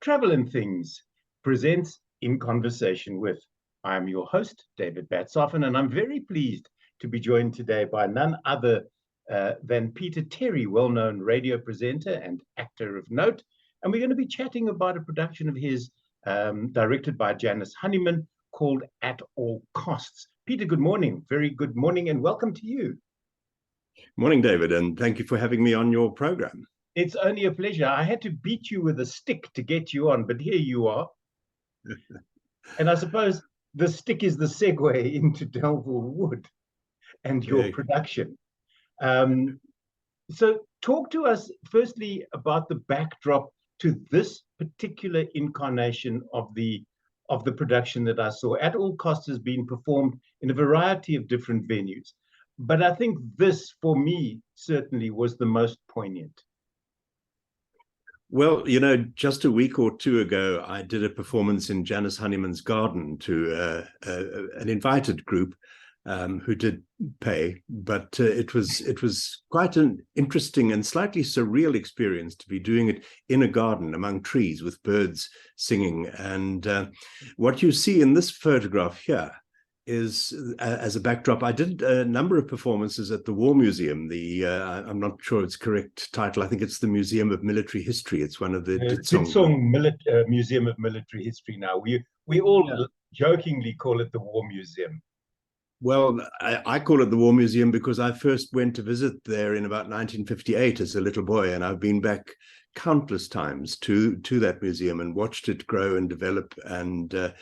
Travel and Things presents In Conversation With. I am your host, David Batsoffen, and I'm very pleased to be joined today by none other than Peter Terry, well-known radio presenter and actor of note. And we're going to be chatting about a production of his directed by Janice Honeyman called At All Costs. Peter, good morning. Very good morning and welcome to you. Morning, David, and thank you for having me on your program. It's only a pleasure. I had to beat you with a stick to get you on, but here you are. And I suppose the stick is the segue into Delville Wood and your production. So talk to us firstly about the backdrop to this particular incarnation of the production that I saw. At All Costs has been performed in a variety of different venues, but I think this, for me, certainly was the most poignant. Well, just a week or two ago, I did a performance in Janice Honeyman's garden to an invited group who did pay, but it was quite an interesting and slightly surreal experience to be doing it in a garden among trees with birds singing. And what you see in this photograph here is as a backdrop. I did a number of performances at the War Museum. I'm not sure it's correct title. I think it's the Museum of Military History. It's one of the Ditsong Museum of Military History. Now we all jokingly call it the War Museum. Well, I call it the War Museum because I first went to visit there in about 1958 as a little boy, and I've been back countless times to that museum and watched it grow and develop. And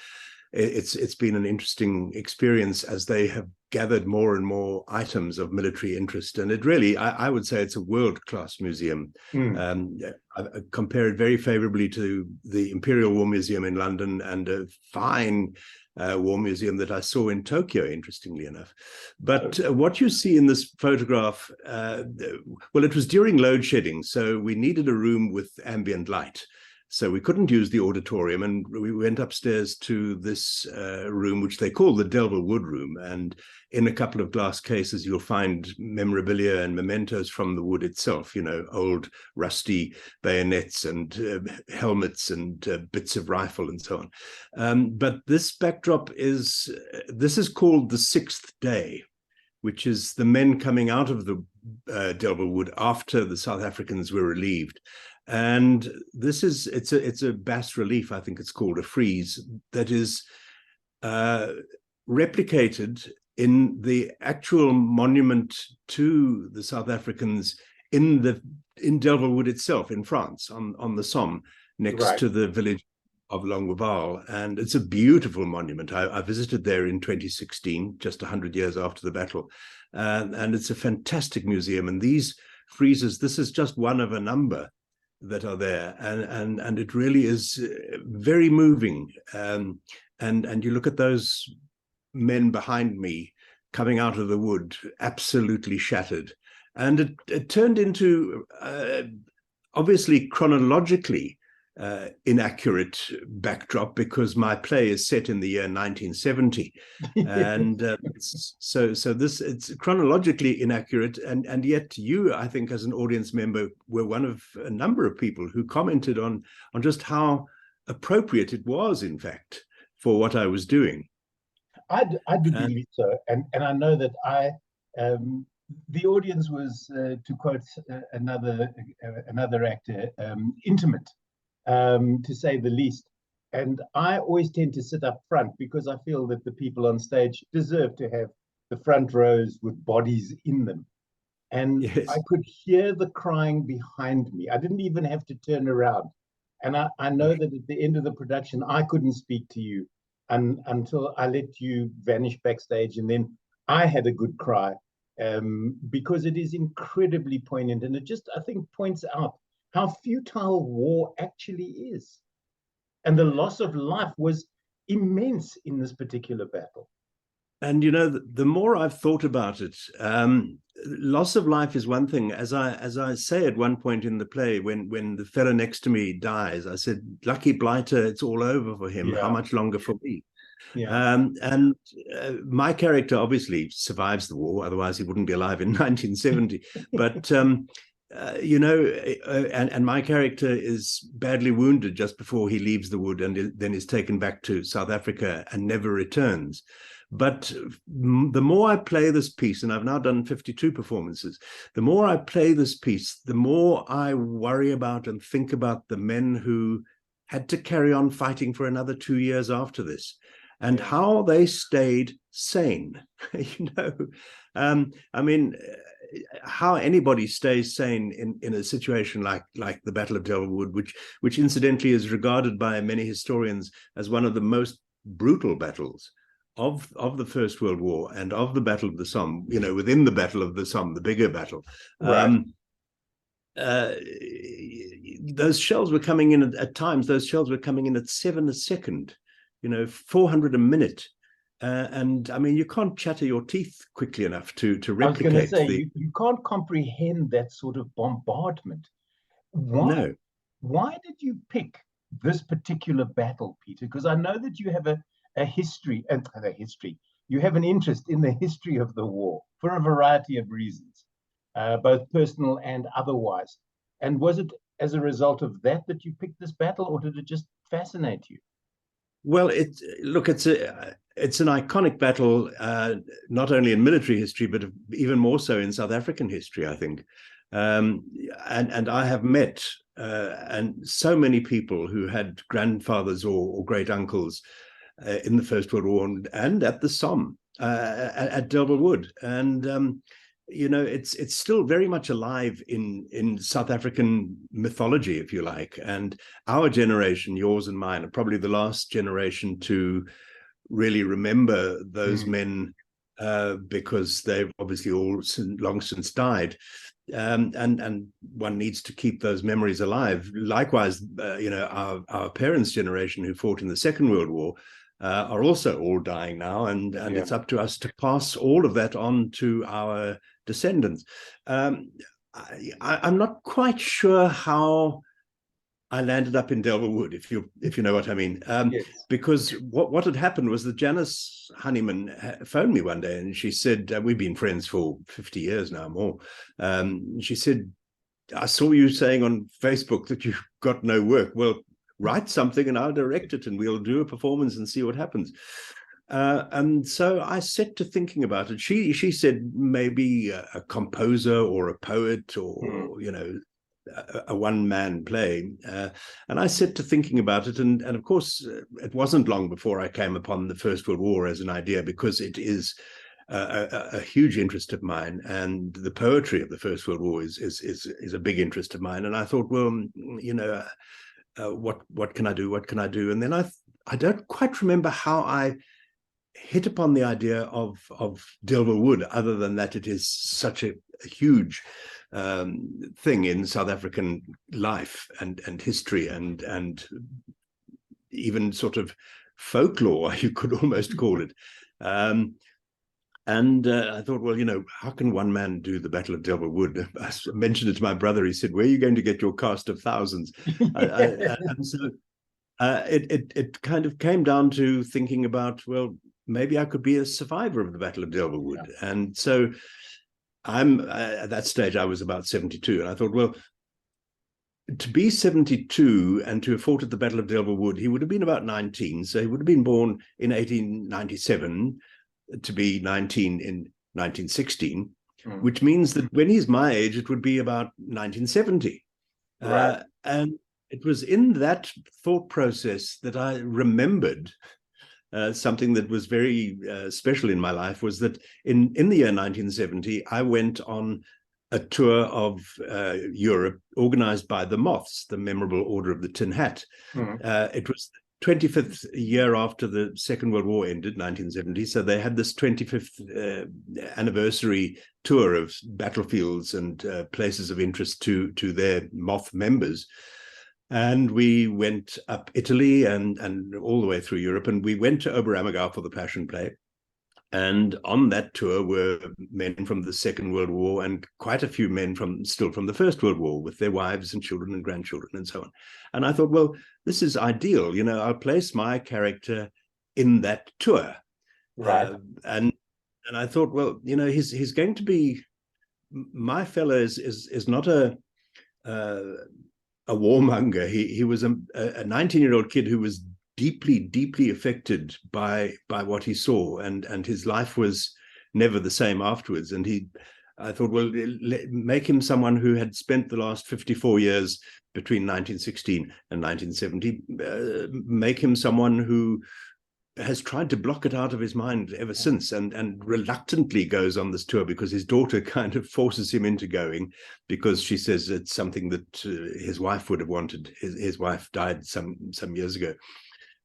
it's been an interesting experience as they have gathered more and more items of military interest. And it really, I would say it's a world-class museum. I compare it very favorably to the Imperial War Museum in London and a fine war museum that I saw in Tokyo, interestingly enough. But what you see in this photograph, well, it was during load shedding, so we needed a room with ambient light. So we couldn't use the auditorium, and we went upstairs to this room, which they call the Delville Wood room. And in a couple of glass cases, you'll find memorabilia and mementos from the wood itself, old rusty bayonets and helmets and bits of rifle and so on. But this backdrop is called the Sixth Day, which is the men coming out of the Delville Wood after the South Africans were relieved. And it's a bas relief, I think it's called, a frieze that is replicated in the actual monument to the South Africans in Delville Wood itself in France on the Somme, next to the village of Longueval. And it's a beautiful monument. I visited there in 2016, just 100 years after the battle. And it's a fantastic museum. And these friezes, this is just one of a number that are there, and it really is very moving. And you look at those men behind me coming out of the wood, absolutely shattered. And it turned into, obviously chronologically, inaccurate backdrop, because my play is set in the year 1970, and so it's chronologically inaccurate, and yet you, I think, as an audience member, were one of a number of people who commented on just how appropriate it was, in fact, for what I was doing. I do believe so, and I know that the audience was, to quote another actor, intimate, to say the least. And I always tend to sit up front because I feel that the people on stage deserve to have the front rows with bodies in them. And I could hear the crying behind me. I didn't even have to turn around. And I know that at the end of the production, I couldn't speak to you until I let you vanish backstage. And then I had a good cry, because it is incredibly poignant. And it just, I think, points out how futile war actually is. And the loss of life was immense in this particular battle. And, the more I've thought about it, loss of life is one thing. As I say at one point in the play, when the fellow next to me dies, I said, lucky blighter, it's all over for him. How much longer for me? And my character obviously survives the war, otherwise he wouldn't be alive in 1970. But and my character is badly wounded just before he leaves the wood, and then is taken back to South Africa and never returns. But the more I play this piece, and I've now done 52 performances, the more I play this piece, the more I worry about and think about the men who had to carry on fighting for another 2 years after this, and how they stayed sane. I mean, how anybody stays sane in a situation like the Battle of Delville Wood, which incidentally is regarded by many historians as one of the most brutal battles of the First World War and of the Battle of the Somme, within the Battle of the Somme, the bigger battle. Right. Those shells were coming in at times. Those shells were coming in at 7 a second, 400 a minute. And I mean, you can't chatter your teeth quickly enough to replicate. I was going to say, you can't comprehend that sort of bombardment. No. Why did you pick this particular battle, Peter? Because I know that you have a history, and you have an interest in the history of the war for a variety of reasons, both personal and otherwise. And was it as a result of that you picked this battle, or did it just fascinate you? Well, it's an iconic battle, not only in military history, but even more so in South African history, I think. And I have met and so many people who had grandfathers or great uncles in the First World War and at the Somme, at Delville Wood, and it's still very much alive in South African mythology, if you like. And our generation, yours and mine, are probably the last generation to really remember those men, because they've obviously all long since died. And one needs to keep those memories alive. Likewise, our parents' generation who fought in the Second World War are also all dying now, and it's up to us to pass all of that on to our descendants. I'm not quite sure how I landed up in Delville Wood, if you know what I mean. Yes. Because what had happened was that Janice Honeyman phoned me one day, and she said, we've been friends for 50 years now, more. She said, I saw you saying on Facebook that you've got no work. Well, write something and I'll direct it, and we'll do a performance and see what happens. And so I set to thinking about it. She said maybe a composer or a poet, or a one-man play, and I set to thinking about it. And of course, it wasn't long before I came upon the First World War as an idea, because it is a huge interest of mine, and the poetry of the First World War is a big interest of mine. And I thought, well, what can I do? What can I do? And then I don't quite remember how I hit upon the idea of Delville Wood, other than that it is such a huge thing in South African life and history and even sort of folklore, you could almost call it. And I thought, well, how can one man do the Battle of Delville Wood? I mentioned it to my brother. He said, where are you going to get your cast of thousands? And so it kind of came down to thinking about, well, maybe I could be a survivor of the Battle of Delville Wood. Yeah. And so at that stage, I was about 72. And I thought, well, to be 72 and to have fought at the Battle of Delville Wood, he would have been about 19. So he would have been born in 1897. To be 19 in 1916, which means that when he's my age, it would be about 1970. Right. And it was in that thought process that I remembered something that was very special in my life, was that in the year 1970, I went on a tour of Europe organized by the Moths, the memorable Order of the Tin Hat. It was 25th year after the Second World War ended, 1970. So they had this 25th anniversary tour of battlefields and places of interest to their Moth members. And we went up Italy and all the way through Europe. And we went to Oberammergau for the Passion Play. And on that tour were men from the Second World War and quite a few men still from the First World War, with their wives and children and grandchildren and so on. And I thought, well, this is ideal. I'll place my character in that tour. Right. And I thought, well, he's going to be my fellow is not a warmonger. He was a 19-year-old kid who was deeply affected by what he saw, and his life was never the same afterwards. And I thought, well, make him someone who had spent the last 54 years between 1916 and 1970. Make him someone who has tried to block it out of his mind ever since, and reluctantly goes on this tour because his daughter kind of forces him into going, because she says it's something that his wife would have wanted. His wife died some years ago.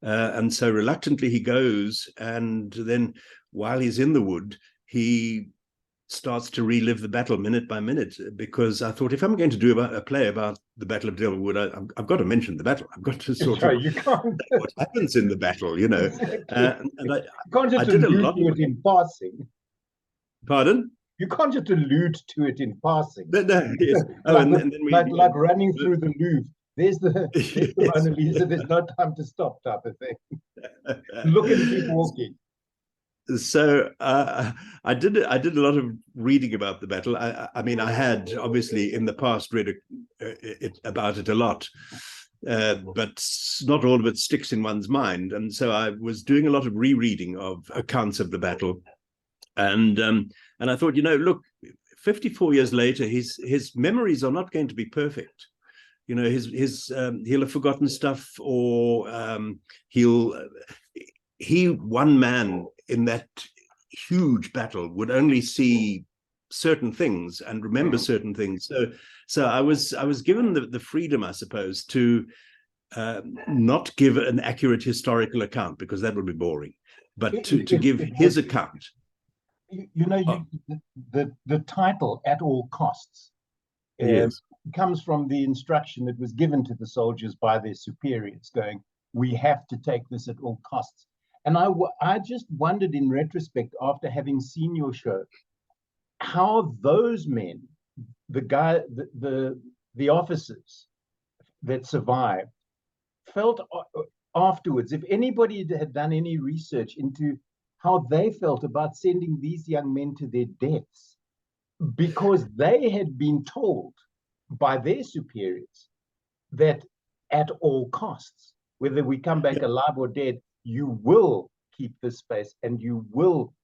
And so reluctantly he goes, and then while he's in the wood, he starts to relive the battle minute by minute, because I thought, if I'm going to do a play about the Battle of Delville Wood, I've got to mention the battle. I've got to sort of you can't what happens in the battle, you know. Exactly. And you can't just did allude a lot to it in passing. Pardon? You can't just allude to it in passing. No, yes. Oh, like, and then we, like running through the Louvre. There's the yes. Mona Lisa. There's no time to stop, type of thing. Look and keep walking. So I did a lot of reading about the battle. I mean, I had obviously in the past read about it a lot, but not all of it sticks in one's mind. And so I was doing a lot of rereading of accounts of the battle, and I thought, you know, look, 54 years later, his memories are not going to be perfect. You know, he'll have forgotten stuff, or one man in that huge battle would only see certain things and remember certain things. So I was given the freedom, I suppose, to not give an accurate historical account, because that would be boring, but to give his account. You know, the title "At All Costs" yes. comes from the instruction that was given to the soldiers by their superiors, going, "We have to take this at all costs." And I just wondered, in retrospect, after having seen your show, how those men, the officers that survived, felt afterwards. If anybody had done any research into how they felt about sending these young men to their deaths, because they had been told by their superiors that at all costs, whether we come back alive or dead, you will keep this space, and you will,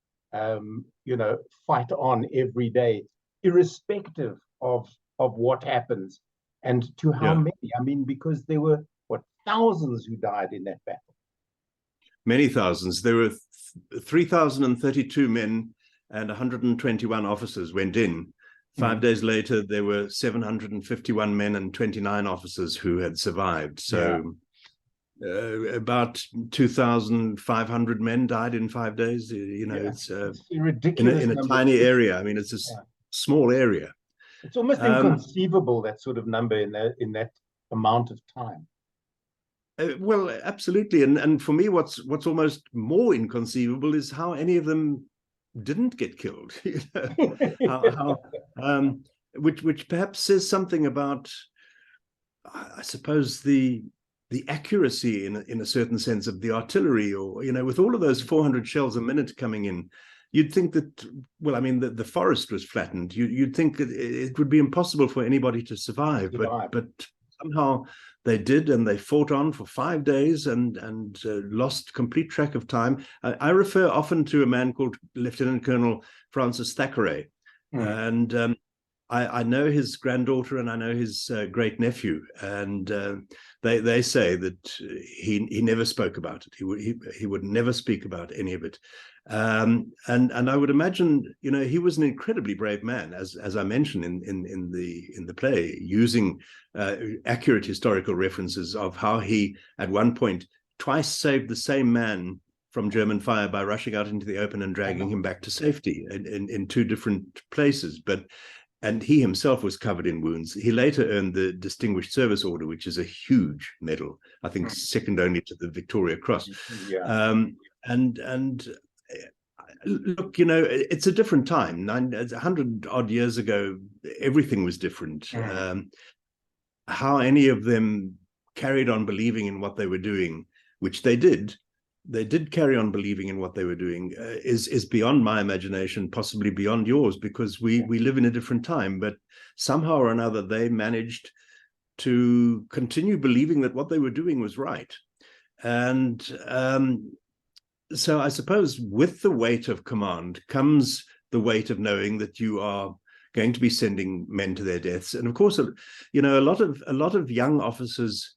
fight on every day, irrespective of what happens, and to how many. I mean, because there were thousands who died in that battle. Many thousands. There were 3,032 men and 121 officers went in. 5 days later, there were 751 men and 29 officers who had survived. So about 2,500 men died in 5 days. You know, it's ridiculous in a tiny area. I mean, it's a small area. It's almost inconceivable, that sort of number in that amount of time. Well, absolutely. And for me, what's almost more inconceivable is how any of them didn't get killed. You know? Which perhaps says something about, I suppose, the accuracy in a certain sense of the artillery, or, you know, with all of those 400 shells a minute coming in, you'd think that, well, I mean, the forest was flattened. You'd think it would be impossible for anybody to survive, but somehow they did, and they fought on for 5 days and lost complete track of time. I refer often to a man called Lieutenant Colonel Francis Thackeray, and I know his granddaughter and I know his great nephew, and they say that he never spoke about it. He would never speak about any of it. And I would imagine, you know, he was an incredibly brave man, as I mentioned in the play, using accurate historical references of how he at one point twice saved the same man from German fire by rushing out into the open and dragging him back to safety in two different places. And he himself was covered in wounds. He later earned the Distinguished Service Order, which is a huge medal, I think second only to the Victoria Cross. And look, you know, it's a different time. 100 odd years ago, everything was different. How any of them carried on believing in what they were doing, which they did, they did carry on believing in what they were doing is beyond my imagination, possibly beyond yours, because we live in a different time. But somehow or another, they managed to continue believing that what they were doing was right. And so I suppose with the weight of command comes the weight of knowing that you are going to be sending men to their deaths. And of course, you know, a lot of young officers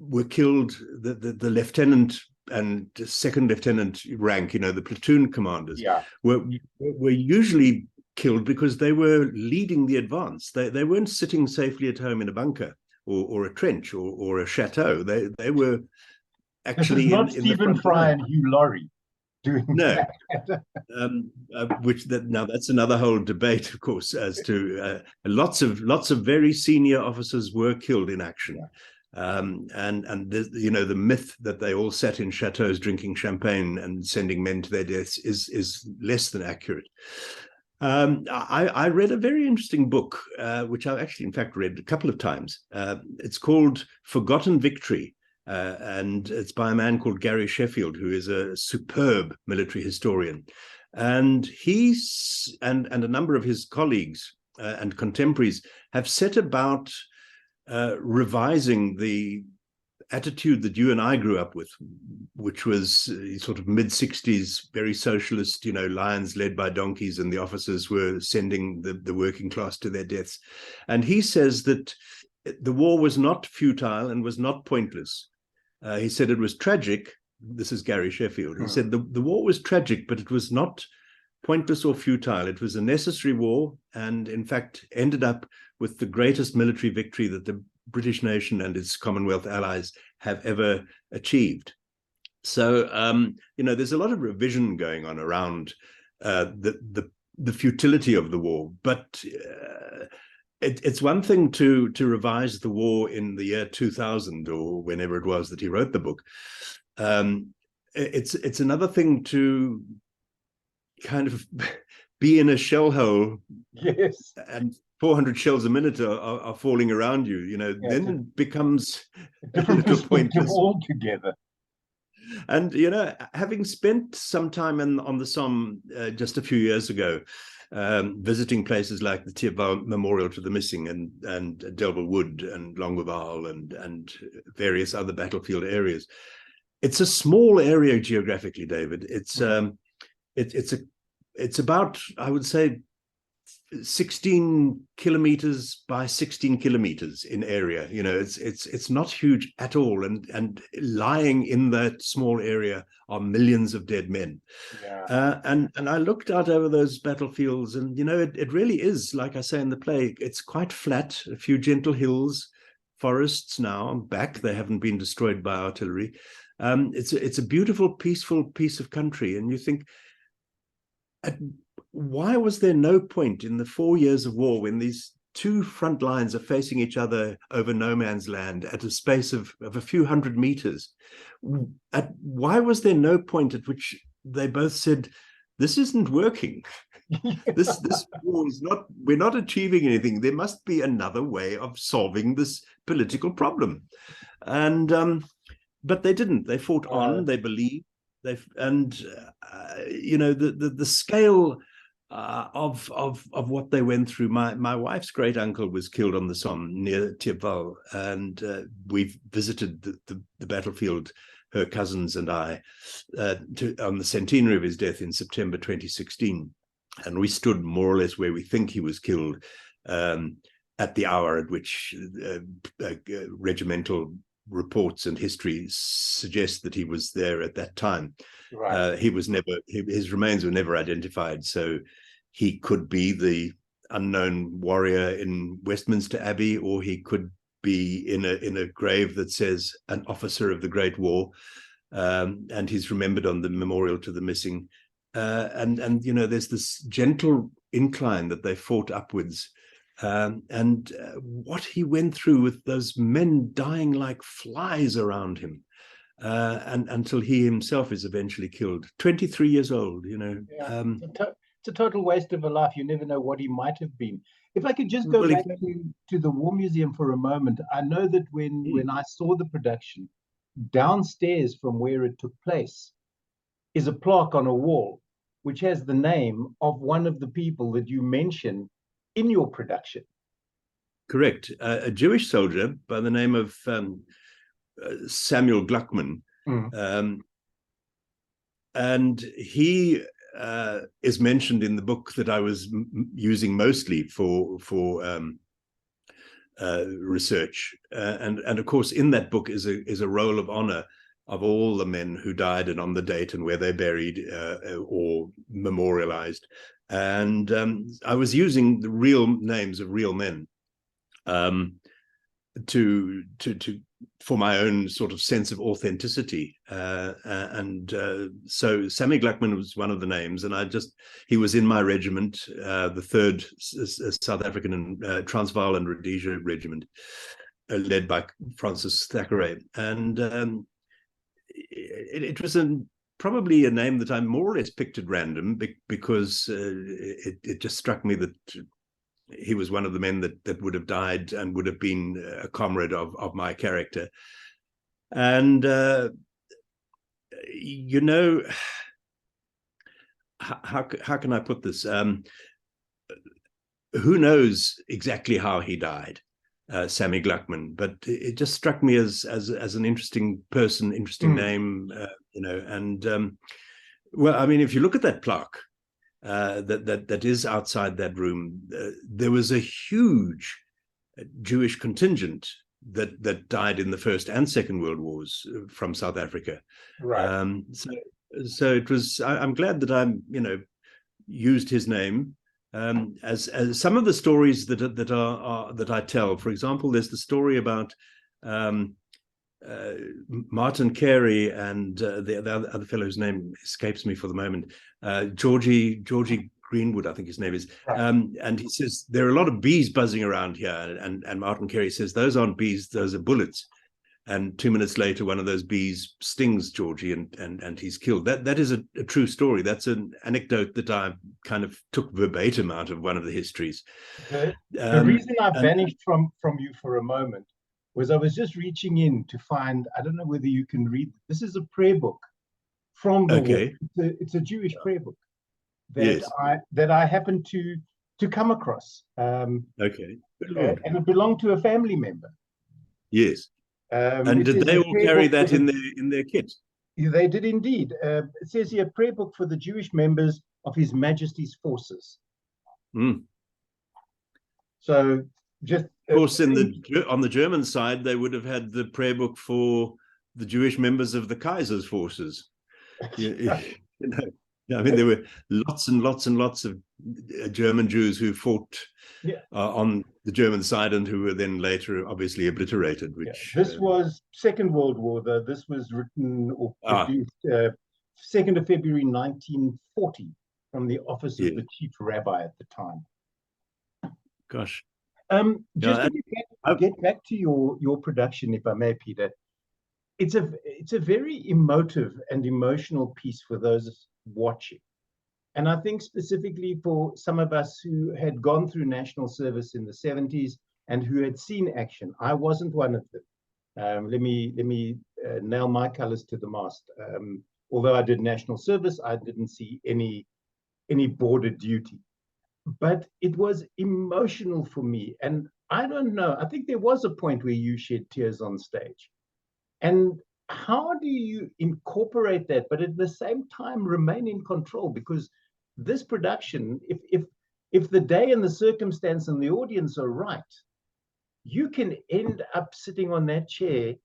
were killed. The lieutenant and second lieutenant rank, you know, the platoon commanders, were usually killed because they were leading the advance. They weren't sitting safely at home in a bunker or a trench or a chateau. They were actually this is not Stephen Fry and Hugh Laurie doing that. Now that's another whole debate, of course, as to lots of very senior officers were killed in action. And you know, the myth that they all sat in chateaus drinking champagne and sending men to their deaths is less than accurate. I read a very interesting book, which I've actually, in fact, read a couple of times. It's called Forgotten Victory, and it's by a man called Gary Sheffield, who is a superb military historian. And and a number of his colleagues and contemporaries have set about revising the attitude that you and I grew up with, which was sort of mid-60s, very socialist, you know, lions led by donkeys, and the officers were sending the working class to their deaths. And he says that the war was not futile and was not pointless. He said it was tragic. This is Gary Sheffield. He said the war was tragic, but it was not pointless or futile. It was a necessary war, and in fact ended up with the greatest military victory that the British nation and its Commonwealth allies have ever achieved. So, you know, there's a lot of revision going on around the futility of the war, but it's one thing to revise the war in the year 2000 or whenever it was that he wrote the book. It's another thing to kind of be in a shell hole, yes, and 400 shells a minute are falling around you, you know, then it becomes a different perspective altogether. And, you know, having spent some time on the Somme just a few years ago, visiting places like the Thiepval Memorial to the Missing and Delville Wood and Longueval and various other battlefield areas, it's a small area geographically, David. It's about, I would say, 16 kilometers by 16 kilometers in area. You know, it's not huge at all, and lying in that small area are millions of dead men. And I looked out over those battlefields, and you know, it really is, like I say in the play, it's quite flat, a few gentle hills, forests now back, they haven't been destroyed by artillery. It's a beautiful, peaceful piece of country, and you think, why was there no point in the 4 years of war, when these two front lines are facing each other over no man's land at a space of a few hundred meters? Why was there no point at which they both said, this isn't working? This war is not, we're not achieving anything. There must be another way of solving this political problem. And but they didn't. They fought on. They believed. You know, the scale of what they went through. My wife's great uncle was killed on the Somme near Thiepval, and we've visited the battlefield, her cousins and I, on the centenary of his death in September 2016, and we stood more or less where we think he was killed at the hour at which regimental reports and history suggest that he was there at that time. He was never, his remains were never identified, so he could be the unknown warrior in Westminster Abbey, or he could be in a grave that says an officer of the Great War, and he's remembered on the memorial to the missing. And you know, there's this gentle incline that they fought upwards. And what he went through with those men dying like flies around him, and until he himself is eventually killed, 23 years old, you know. It's a total waste of a life. You never know what he might have been. If I could just go back to the War Museum for a moment, I know that when I saw the production, downstairs from where it took place is a plaque on a wall which has the name of one of the people that you mention in your production. Correct. A Jewish soldier by the name of Samuel Gluckman. And he is mentioned in the book that I was using mostly for research. And of course, in that book is a roll of honor of all the men who died and on the date and where they're buried or memorialized. And I was using the real names of real men for my own sort of sense of authenticity. So Sammy Gluckman was one of the names, and he was in my regiment, the 3rd South African and Transvaal and Rhodesia Regiment, led by Francis Thackeray. And it was probably a name that I more or less picked at random because it just struck me that he was one of the men that would have died and would have been a comrade of my character. And, you know, how can I put this? Who knows exactly how he died, Sammy Gluckman, but it just struck me as an interesting person, interesting name, you know. And, well, I mean, if you look at that plaque, that is outside that room, there was a huge Jewish contingent that died in the First and Second World Wars from South Africa. Right. So it was. I'm glad that I, you know, used his name as some of the stories that I tell. For example, there's the story about Martin Carey and the other fellow whose name escapes me for the moment, Georgie Greenwood, I think his name is. Right. And he says, there are a lot of bees buzzing around here. And Martin Carey says, those aren't bees, those are bullets. And 2 minutes later, one of those bees stings Georgie and he's killed. That is a true story. That's an anecdote that I kind of took verbatim out of one of the histories. The reason I vanished from you for a moment was I was just reaching in to find, I don't know whether you can read, this is a prayer book from the war. It's a Jewish prayer book that I happened to come across. And it belonged to a family member. Yes. And did they all carry that in their kit? They did indeed. It says here, prayer book for the Jewish members of His Majesty's forces. So just of course, on the German side, they would have had the prayer book for the Jewish members of the Kaiser's forces. You know, I mean, there were lots and lots and lots of German Jews who fought on the German side and who were then later obviously obliterated. Which this was Second World War, though. This was written or produced 2nd of February 1940 from the office of the chief rabbi at the time. Gosh. Just to get back to your production, if I may, Peter. It's a very emotive and emotional piece for those watching. And I think specifically for some of us who had gone through national service in the 70s and who had seen action. I wasn't one of them. Let me nail my colors to the mast. Although I did national service, I didn't see any border duty. But it was emotional for me. And I don't know, I think there was a point where you shed tears on stage. And how do you incorporate that, but at the same time remain in control? Because this production, if the day and the circumstance and the audience are right, you can end up sitting on that chair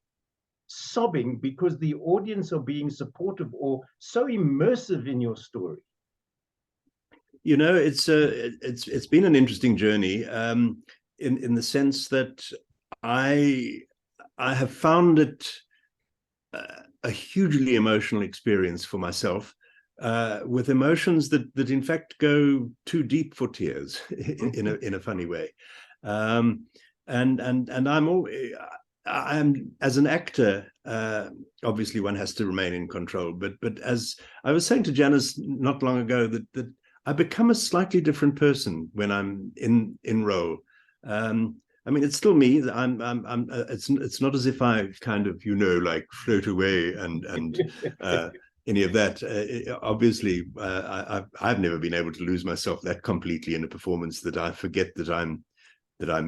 sobbing because the audience are being supportive or so immersive in your story. You know, it's been an interesting journey in the sense that I have found it a hugely emotional experience for myself, with emotions that in fact go too deep for tears in a funny way. And I'm as an actor, obviously one has to remain in control. But as I was saying to Janice not long ago, that I become a slightly different person when I'm in role. I mean, it's still me. It's not as if I kind of, like float away and any of that. Obviously, I've never been able to lose myself that completely in a performance that I forget that I'm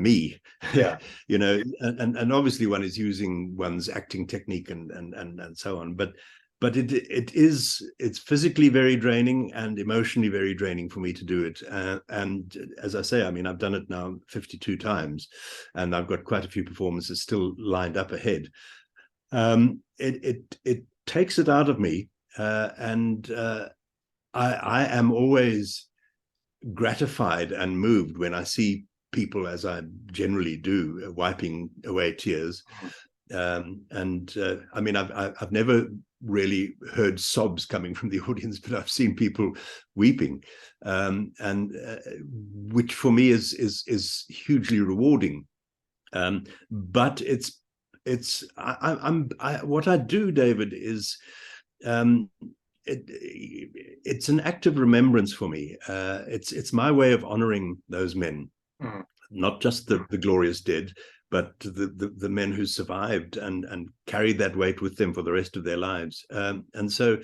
me. Yeah. And obviously one is using one's acting technique and so on, but it's physically very draining and emotionally very draining for me to do it. And as I say, I mean, I've done it now 52 times, and I've got quite a few performances still lined up ahead. It takes it out of me, and I am always gratified and moved when I see people, as I generally do, wiping away tears. I mean, I've never really heard sobs coming from the audience, but I've seen people weeping, and which for me is hugely rewarding. But what I do, David, is it's an act of remembrance for me. It's my way of honoring those men, not just the glorious dead, but the men who survived and carried that weight with them for the rest of their lives. And so,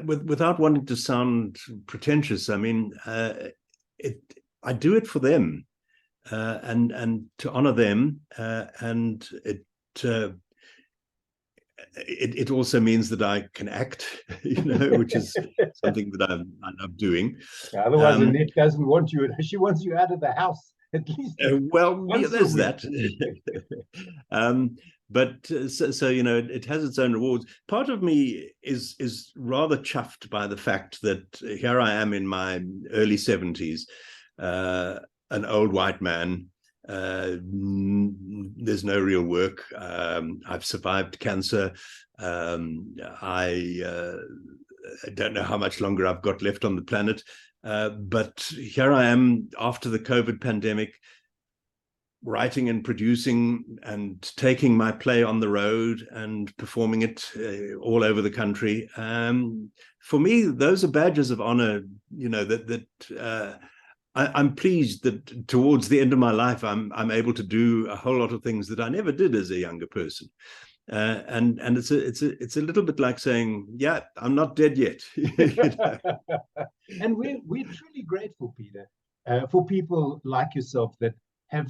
without wanting to sound pretentious, I mean, I do it for them, and to honor them, and it also means that I can act, which is something that I love doing. Otherwise, Annette doesn't want you. She wants you out of the house at least. Well, yeah, there's that. But so it has its own rewards. Part of me is rather chuffed by the fact that here I am in my early 70s, an old white man. There's no real work. I've survived cancer. I don't know how much longer I've got left on the planet. But here I am after the COVID pandemic, writing and producing and taking my play on the road and performing it all over the country. For me, those are badges of honor, I'm pleased that towards the end of my life, I'm able to do a whole lot of things that I never did as a younger person. And it's a little bit like saying, yeah, I'm not dead yet. And we're truly grateful, Peter, for people like yourself that have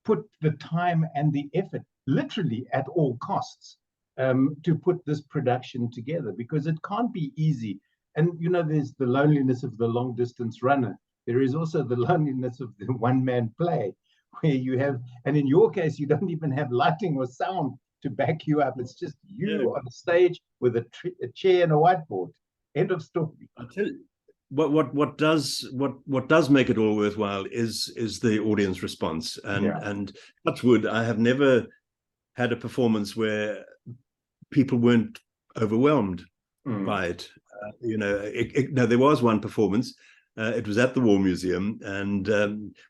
put the time and the effort, literally at all costs, to put this production together, because it can't be easy. And there's the loneliness of the long distance runner. There is also the loneliness of the one-man play, where you have, and in your case, you don't even have lighting or sound to back you up. It's just you on the stage with a chair and a whiteboard. End of story. I'll tell you, what does make it all worthwhile is the audience response. And touch wood, I have never had a performance where people weren't overwhelmed by it. Now, there was one performance. It was at the War Museum, and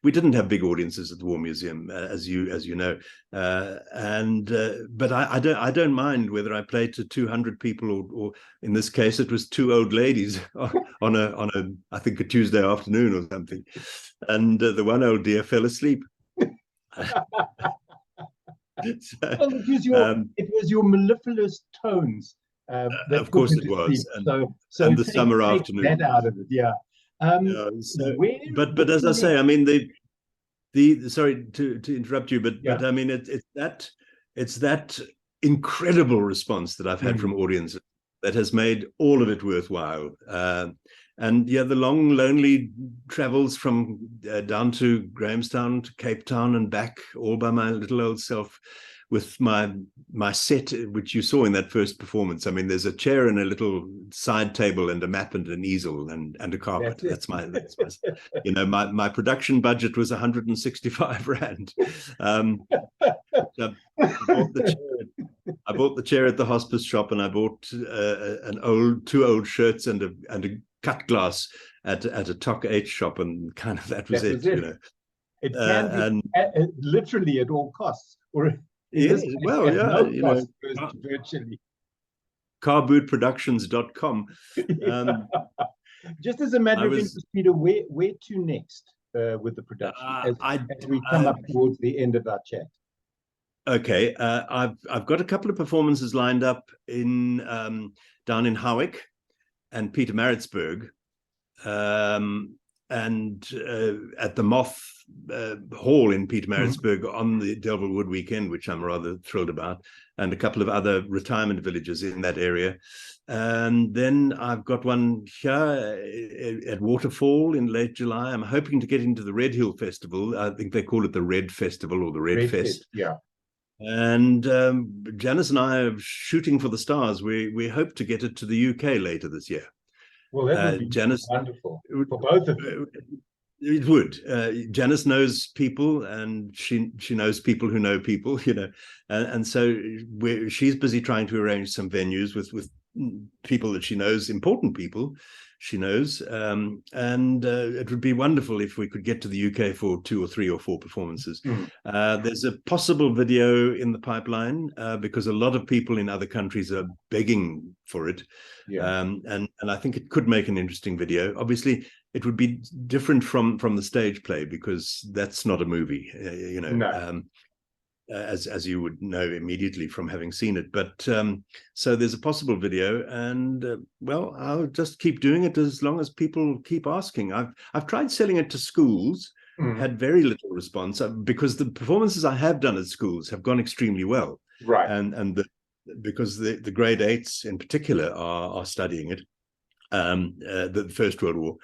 we didn't have big audiences at the War Museum, as you know. But I don't mind whether I play to 200 people or in this case it was two old ladies on a I think a Tuesday afternoon or something, and the one old dear fell asleep. So, well, it was your mellifluous tones. Of course it was, and the summer afternoon. That out of it, yeah. But as I say, I mean, the sorry to interrupt you, but I mean it's that incredible response that I've had from audiences that has made all of it worthwhile. And the long lonely travels from down to Grahamstown to Cape Town and back, all by my little old self, with my set, which you saw in that first performance. I mean, there's a chair and a little side table and a map and an easel and a carpet. That's my my production budget was 165 Rand. I bought the chair at the hospice shop, and I bought two old shirts and a cut glass at a Tok 8 shop, and kind of that was it. It can be literally at all costs, or virtually. Carbootproductions.com. Just as a matter of interest, Peter, where to next? with the production as we come I up towards the end of our chat? Okay, I've got a couple of performances lined up in down in Hawick and Pietermaritzburg, and at the Moth Hall in Pietermaritzburg on the Delville Wood weekend, which I'm rather thrilled about, and a couple of other retirement villages in that area. And then I've got one here at Waterfall in late July. I'm hoping to get into the Red Hill Festival. I think they call it the Red Festival or the Red Fest. Yeah. And Janice and I are shooting for the stars. We hope to get it to the UK later this year. Well, that would be Janice, wonderful for both of you. It would. Janice knows people, and she knows people who know people, you know, and so she's busy trying to arrange some venues with people that she knows, important people she knows, and it would be wonderful if we could get to the UK for 2 or 3 or 4 performances. There's a possible video in the pipeline because a lot of people in other countries are begging for it. And I think it could make an interesting video. Obviously, it would be different from the stage play because that's not a movie, you know. No. As you would know immediately from having seen it. But so there's a possible video, and well, I'll just keep doing it as long as people keep asking. I've tried selling it to schools, had very little response because the performances I have done at schools have gone extremely well. Right. And because the grade 8s in particular are studying it, the First World War.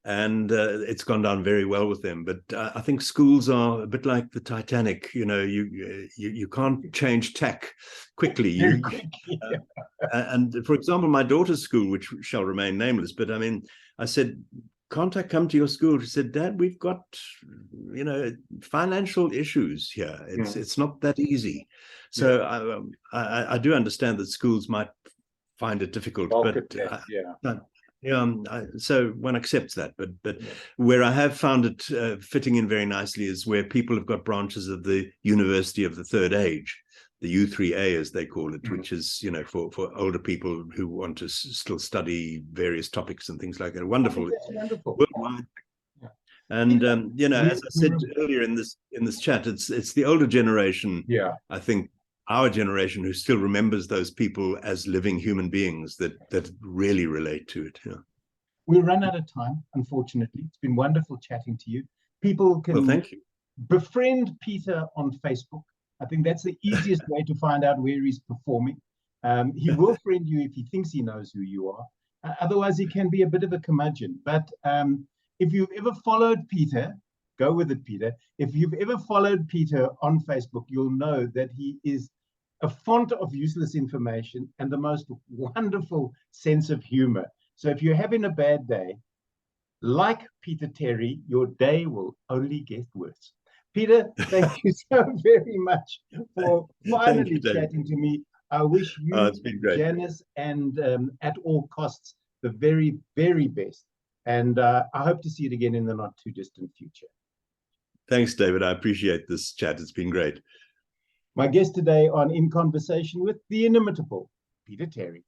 And it's gone down very well with them. But I think schools are a bit like the Titanic. You know, you can't change tack quickly. And for example, my daughter's school, which shall remain nameless, but I mean, I said, can't I come to your school? She said, Dad, we've got, you know, financial issues here. It's not that easy. So I do understand that schools might find it difficult, so one accepts that, but where I have found it fitting in very nicely is where people have got branches of the University of the Third Age, the U3A as they call it, which is, you know, for older people who want to still study various topics and things like that. Wonderful. Wonderful. Worldwide. And you know, as I said earlier in this chat, it's the older generation, I think, our generation who still remembers those people as living human beings that really relate to it. We'll run out of time, unfortunately. It's been wonderful chatting to you. People can thank you. Befriend Peter on Facebook. I think that's the easiest way to find out where he's performing. He will friend you if he thinks he knows who you are. Otherwise, he can be a bit of a curmudgeon. But if you've ever followed Peter, go with it, Peter. If you've ever followed Peter on Facebook, you'll know that he is a font of useless information and the most wonderful sense of humor. So if you're having a bad day, like Peter Terry, your day will only get worse. Peter, thank you so very much for finally chatting to me. I wish you, Janice, and at all costs, the very, very best. And I hope to see it again in the not too distant future. Thanks, David. I appreciate this chat. It's been great. My guest today on In Conversation with the inimitable Peter Terry.